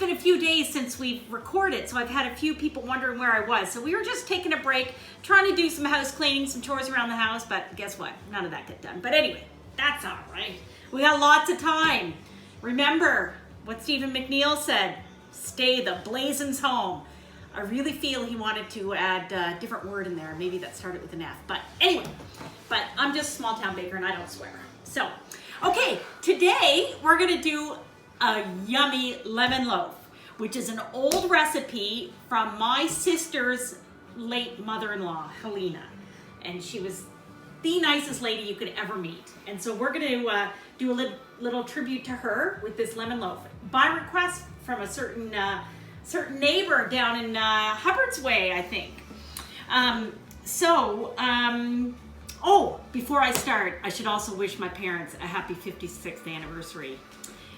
been a few days since we've recorded, so I've had a few people wondering where I was. So we were just taking a break, trying to do some house cleaning, some chores around the house, but guess what? None of that got done. But anyway, that's all right. We got lots of time. Remember what Stephen McNeil said, stay the blazins home. I really feel he wanted to add a different word in there. Maybe that started with an F. But anyway, but I'm just a small town baker and I don't swear. So, okay, today we're going to do a yummy lemon loaf, which is an old recipe from my sister's late mother-in-law, Helena. And she was the nicest lady you could ever meet. And so we're going to do a little tribute to her with this lemon loaf by request from a certain neighbor down in Hubbard's Way, I think. Oh, before I start, I should also wish my parents a happy 56th anniversary.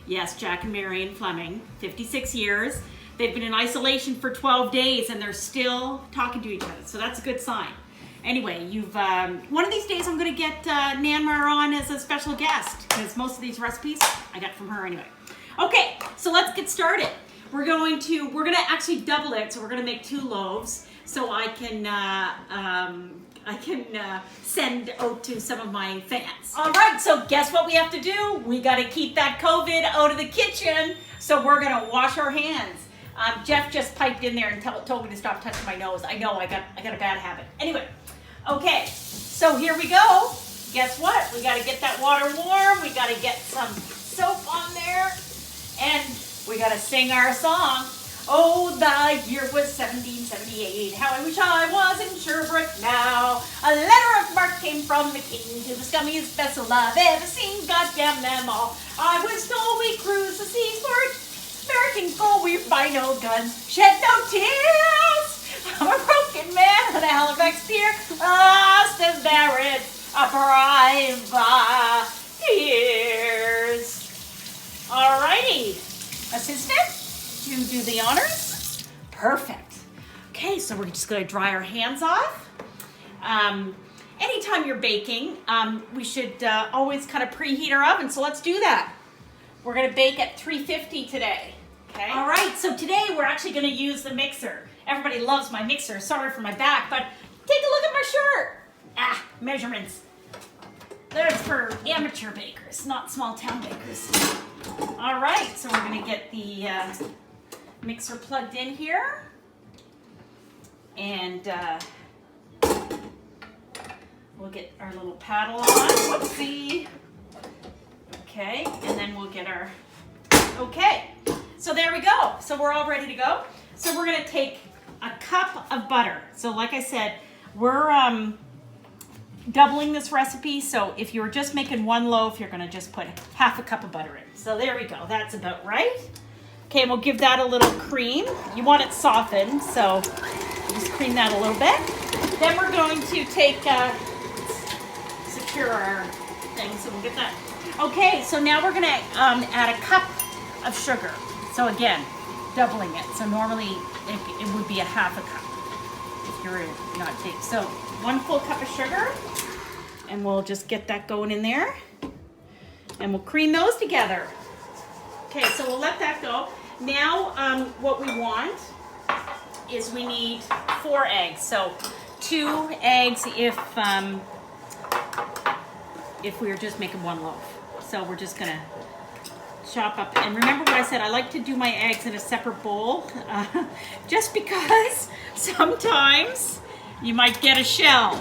Yes, Jack and Marion Fleming, 56 years. They've been in isolation for 12 days and they're still talking to each other, so that's a good sign. Anyway, one of these days I'm gonna get Nanmar on as a special guest, because most of these recipes I got from her anyway. Okay, so let's get started. We're gonna actually double it, so we're gonna make 2 loaves, so I can send out to some of my fans. All right, so guess what we have to do? We gotta keep that COVID out of the kitchen, so we're gonna wash our hands. Jeff just piped in there and told me to stop touching my nose. I know, I got a bad habit. Anyway, okay, so here we go. Guess what? We gotta get that water warm, we gotta get some soap on there, and we gotta sing our song. Oh, the year was 1778. How I wish I was in Sherbrooke now. A letter of marque came from the king to the scummiest vessel I've ever seen. God damn them all. I was told we cruise the seas for American gold. We buy no guns, shed no tears. I'm a broken man on a Halifax pier, lost and buried, a privateers. Alrighty, assistant, you do the honors. Perfect. Okay, so we're just gonna dry our hands off. Anytime you're baking, we should always kind of preheat our oven, so let's do that. We're gonna bake at 350 today, okay? All right, so today we're actually gonna use the mixer. Everybody loves my mixer, sorry for my back, but take a look at my shirt. Measurements. That's for amateur bakers, not small town bakers. All right, so we're gonna get the mixer plugged in here. And we'll get our little paddle on. Whoopsie. Okay, and then we'll get our, okay. So there we go. So we're all ready to go. So we're gonna take a cup of butter. So like I said, we're doubling this recipe. So if you were just making 1 loaf, you're gonna just put half a cup of butter in. So there we go, that's about right. Okay, and we'll give that a little cream. You want it softened, so just cream that a little bit. Then we're going to take, secure our thing, so we'll get that. Okay, so now we're gonna add a cup of sugar. So again, doubling it. So normally it would be a half a cup if you're not big. So 1 full cup of sugar, and we'll just get that going in there. And we'll cream those together. Okay, so we'll let that go. Now, what we want is we need 4 eggs. So 2 eggs if we were just making 1 loaf. So we're just gonna chop up. And remember what I said, I like to do my eggs in a separate bowl, just because sometimes you might get a shell.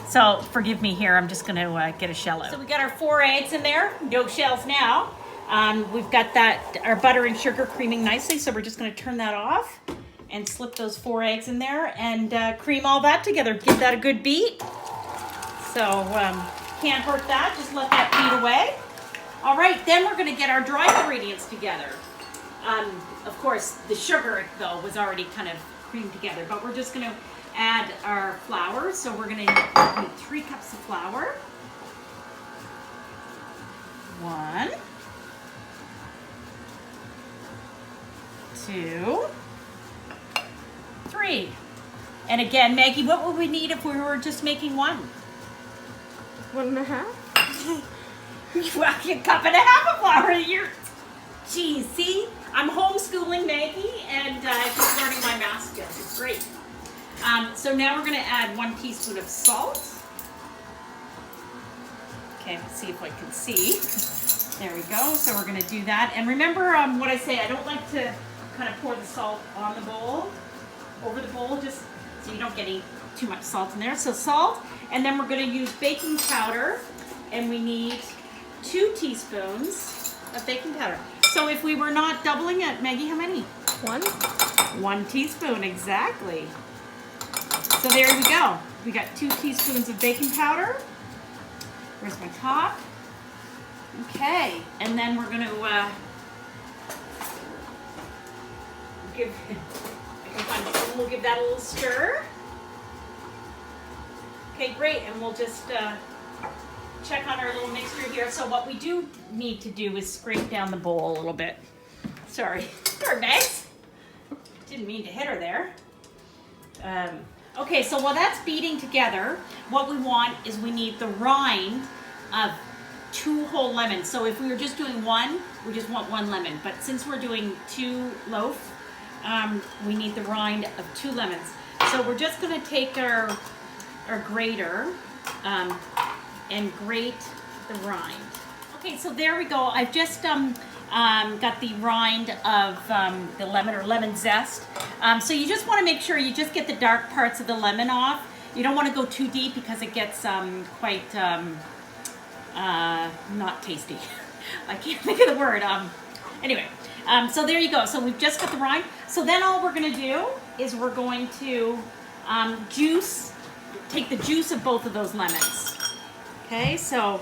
So forgive me here, I'm just gonna get a shell out. So we got our 4 eggs in there, no shells now. We've got our butter and sugar creaming nicely, so we're just gonna turn that off and slip those 4 eggs in there and cream all that together. Give that a good beat. So can't hurt that, just let that beat away. All right, then we're gonna get our dry ingredients together. Of course, the sugar though was already kind of creamed together, but we're just gonna add our flour. So we're gonna need 3 cups of flour. 1, 2, 3. And again, Maggie, what would we need if we were just making 1? 1.5. Well, a cup and a half of flour. Geez, see? I'm homeschooling Maggie and just learning my math skills. It's great. So now we're going to add 1 teaspoon of salt. Okay, let's see if I can see. There we go. So we're going to do that. And remember what I say, I don't like to kind of pour the salt on the bowl, over the bowl, just so you don't get too much salt in there. So salt, and then we're going to use baking powder, and we need 2 teaspoons of baking powder. So if we were not doubling it, Maggie, how many? 1. 1 teaspoon, exactly. So there we go. We got 2 teaspoons of baking powder. Where's my top? Okay, and then we're going to we'll give that a little stir. Okay, great, and we'll just check on our little mixture here. So what we do need to do is scrape down the bowl a little bit. Sorry, Max. Didn't mean to hit her there. Okay, so while that's beating together, what we want is we need the rind of 2 whole lemons. So if we were just doing 1, we just want 1 lemon. But since we're doing 2 loaf, we need the rind of 2 lemons. So we're just going to take our grater and grate the rind. Okay, so there we go. I've just got the rind of the lemon or lemon zest. So you just want to make sure you just get the dark parts of the lemon off. You don't want to go too deep because it gets quite not tasty. I can't think of the word. Anyway, so there you go. So we've just got the rind. So then all we're going to do is we're going to take the juice of both of those lemons. Okay, so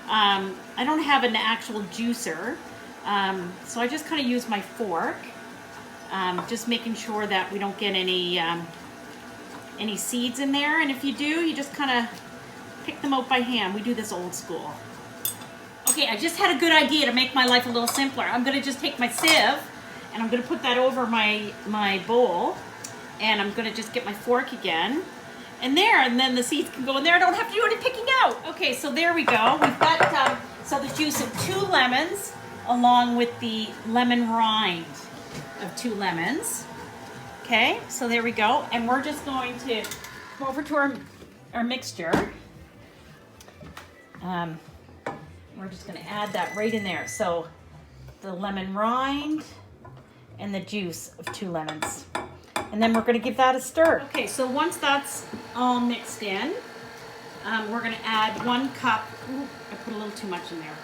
I don't have an actual juicer, so I just kind of use my fork, just making sure that we don't get any seeds in there. And if you do, you just kind of pick them out by hand. We do this old school. Okay, I just had a good idea to make my life a little simpler. I'm going to just take my sieve, and I'm going to put that over my bowl, and I'm going to just get my fork again. And then the seeds can go in there. I don't have to do any picking out. Okay, so there we go. We've got so the juice of 2 lemons along with the lemon rind of 2 lemons. Okay, so there we go. And we're just going to go over to our mixture. We're just going to add that right in there. So the lemon rind and the juice of 2 lemons. And then we're going to give that a stir. Okay, so once that's all mixed in, we're going to add 1 cup. Ooh, I put a little too much in there.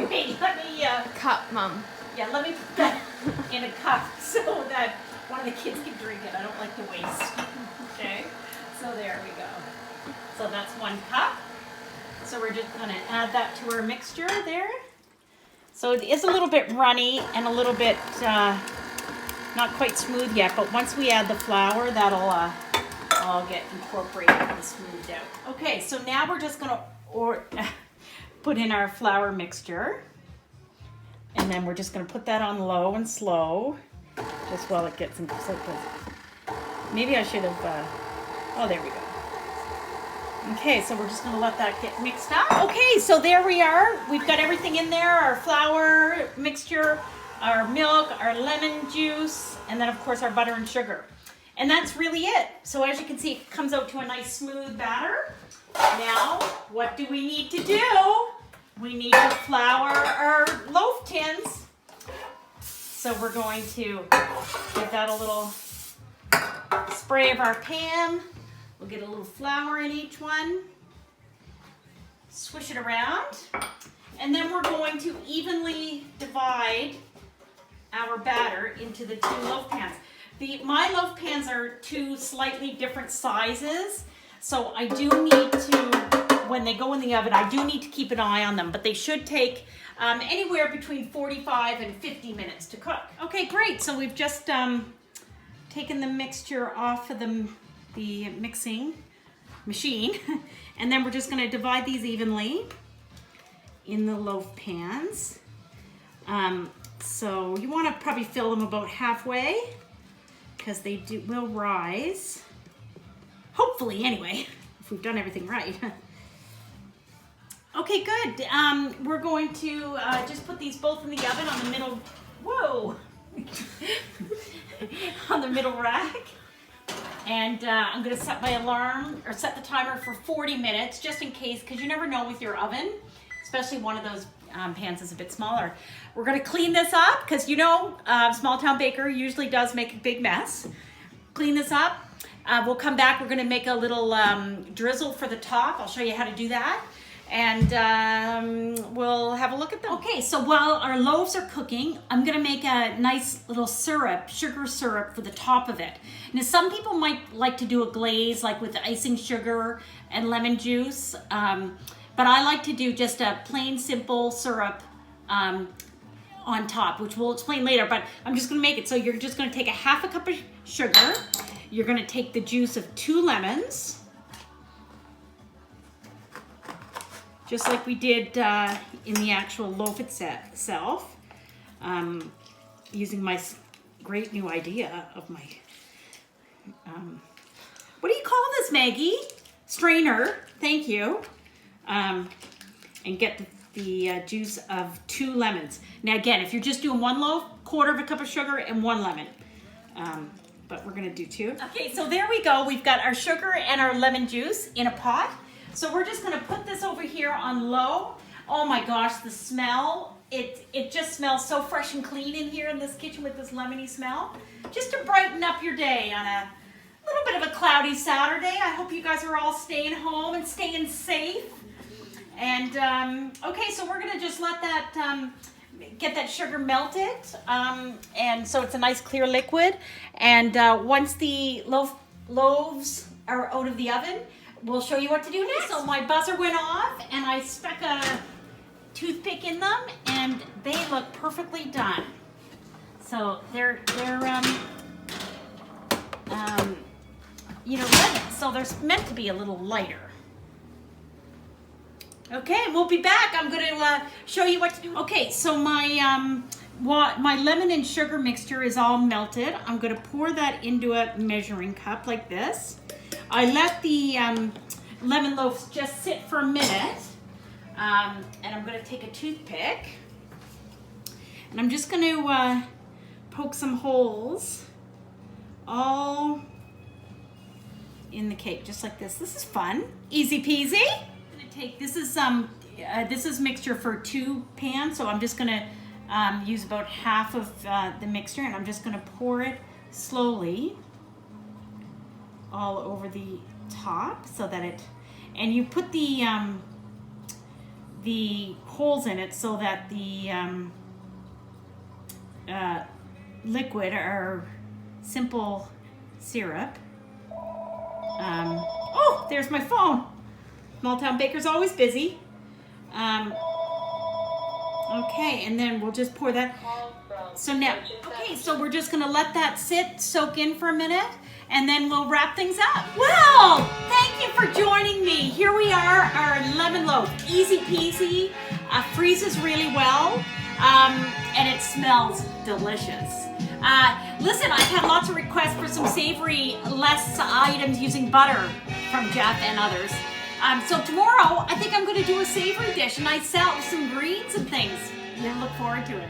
Wait, let me... Cup, Mom. Yeah, let me put that in a cup so that one of the kids can drink it. I don't like to waste. Okay, so there we go. So that's 1 cup. So we're just going to add that to our mixture there. So it is a little bit runny and a little bit not quite smooth yet, but once we add the flour, that'll all get incorporated and smoothed out. Okay, so now we're just going to put in our flour mixture, and then we're just going to put that on low and slow, just while it gets in. Maybe I should have, oh, there we go. Okay, so we're just going to let that get mixed up. Okay, so there we are. We've got everything in there, our flour mixture, our milk, our lemon juice, and then of course our butter and sugar. And that's really it. So as you can see, it comes out to a nice smooth batter. Now, what do we need to do? We need to flour our loaf tins. So we're going to give that a little spray of our pan. We'll get a little flour in each one, swish it around, and then we're going to evenly divide our batter into the 2 loaf pans. My loaf pans are 2 slightly different sizes, so I do need to, when they go in the oven, I do need to keep an eye on them, but they should take anywhere between 45 and 50 minutes to cook. Okay, great. So we've just taken the mixture off of the mixing machine, and then we're just going to divide these evenly in the loaf pans. So you want to probably fill them about halfway because they will rise, hopefully, anyway, if we've done everything right. Okay, good. We're going to just put these both in the oven on the middle, whoa, on the middle rack. And I'm gonna set my alarm, or set the timer for 40 minutes, just in case, because you never know with your oven, especially one of those pans is a bit smaller. We're gonna clean this up, because you know, small town baker usually does make a big mess. Clean this up. We'll come back, we're gonna make a little drizzle for the top. I'll show you how to do that. And we'll have a look at them. Okay, so while our loaves are cooking, I'm gonna make a nice little syrup, sugar syrup for the top of it. Now some people might like to do a glaze, like with icing sugar and lemon juice, but I like to do just a plain simple syrup on top, which we'll explain later, but I'm just gonna make it. So you're just gonna take a half a cup of sugar, you're gonna take the juice of 2 lemons, just like we did in the actual loaf itself, using my great new idea of my, what do you call this, Maggie? Strainer, thank you. And get the juice of 2 lemons. Now again, if you're just doing 1 loaf, 1/4 cup of sugar and 1 lemon. But we're gonna do 2. Okay, so there we go. We've got our sugar and our lemon juice in a pot. So we're just gonna put this over here on low. Oh my gosh, the smell, it just smells so fresh and clean in here in this kitchen with this lemony smell. Just to brighten up your day on a little bit of a cloudy Saturday. I hope you guys are all staying home and staying safe. And okay, so we're gonna just let that, get that sugar melted. And so it's a nice clear liquid. And once the loaves are out of the oven, we'll show you what to do next. So my buzzer went off and I stuck a toothpick in them and they look perfectly done. So they're you know, lemon, so they're meant to be a little lighter. Okay, we'll be back. I'm gonna show you what to do. Okay, so my lemon and sugar mixture is all melted. I'm gonna pour that into a measuring cup like this. I let the lemon loaves just sit for a minute, and I'm going to take a toothpick, and I'm just going to poke some holes all in the cake, just like this. This is fun, easy peasy. I'm going to take this is mixture for 2 pans, so I'm just going to use about half of the mixture, and I'm just going to pour it slowly all over the top so that it, and you put the holes in it so that the liquid or simple syrup. Oh, there's my phone. Small town baker's always busy. Okay, and then we'll just pour that. So now, okay, so we're just gonna let that soak in for a minute, and then we'll wrap things up. Well, thank you for joining me. Here we are, our lemon loaf. Easy peasy, freezes really well, and it smells delicious. Listen, I've had lots of requests for some savory, less items using butter from Jeff and others. So tomorrow, I think I'm gonna do a savory dish, and I sell some greens and things. I look forward to it.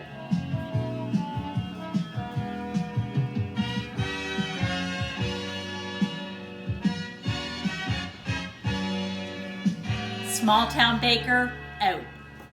Small town baker out.